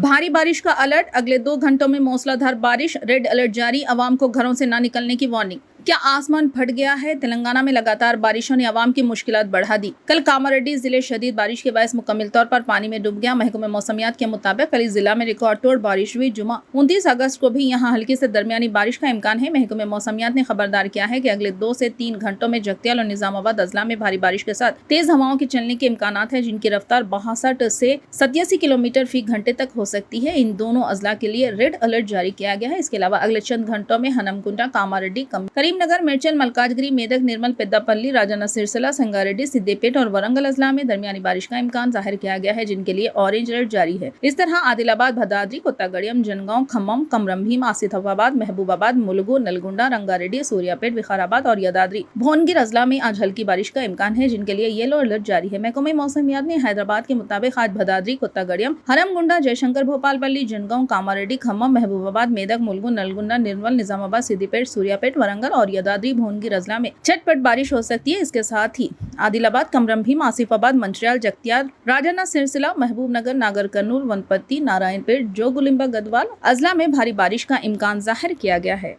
भारी बारिश का अलर्ट, अगले 2 घंटों में मूसलाधार बारिश, रेड अलर्ट जारी, अवाम को घरों से न निकलने की वार्निंग। क्या आसमान फट गया है? तेलंगाना में लगातार बारिशों ने अवाम की मुश्किलात बढ़ा दी। कल कामारेड्डी जिले शदीद बारिश के बायस मुकम्मल तौर पर पानी में डूब गया। महकमे मौसमियात के मुताबिक कल जिला में रिकॉर्ड तोड़ बारिश हुई। जुमा 29 अगस्त को भी यहाँ हल्की से दरमियानी बारिश का इम्कान है। महकमे मौसमियात ने खबरदार किया है कि अगले 2 से 3 घंटों में जगतियाल और निजामाबाद अजला में भारी बारिश के साथ तेज हवाओं के चलने के इम्कान है, जिनकी रफ्तार 62 से 87 किलोमीटर फी घंटे तक हो सकती है। इन दोनों अजला के लिए रेड अलर्ट जारी किया गया है। इसके अलावा अगले चंद घंटों में हनमकुंडा, कामारेड्डी, करीमनगर, मेडचल, मलकाजगिरी, मेदक, निर्मल, पेद्दापल्ली, राजन्ना सिरसिला, संगारेड्डी, सिद्दीपेट और वरंगल अजला में दरमियानी बारिश का इम्कान जाहिर किया गया है, जिनके लिए ऑरेंज अलर्ट जारी है। इस तरह आदिलाबाद, भदाद्री, कोत्तागड़ियम, जनगांव, खम्मम, कमरंभीम, आसिफाबाद, महबूबाबाद, मुलुगु, नलगुंडा, रंगारेड्डी, सूर्यापेट, विकाराबाद और यादाद्री भुवनगिर अजला में आज हल्की बारिश का इम्कान है, जिनके लिए येलो अलर्ट जारी है। महकमे मौसमियात ने हैदराबाद के मुताबिक आज भदाद्री, कोत्तागड़ियम, हरमगुंडा, जयशंकर, भोपालपल्ली, जनगांव, कामारेड्डी, खम्मम, महबूबाबाद, मेदक, मुलुगु, नलगुंडा, निर्मल, निजामाबाद, सिद्दीपेट, सूर्यापेट, वरंगल और यादाद्री भुवनगिर अजला में झटपट बारिश हो सकती है। इसके साथ ही आदिलाबाद, कमरंभीम, आसिफाबाद, मंचिर्याल, जगतियाल, राजन्ना सिरसिला, महबूबनगर, नागर कर्नूल, वनपत्ती, नारायणपेट, जोगुलिंबा, गदवाल अजला में भारी बारिश का इम्कान जाहिर किया गया है।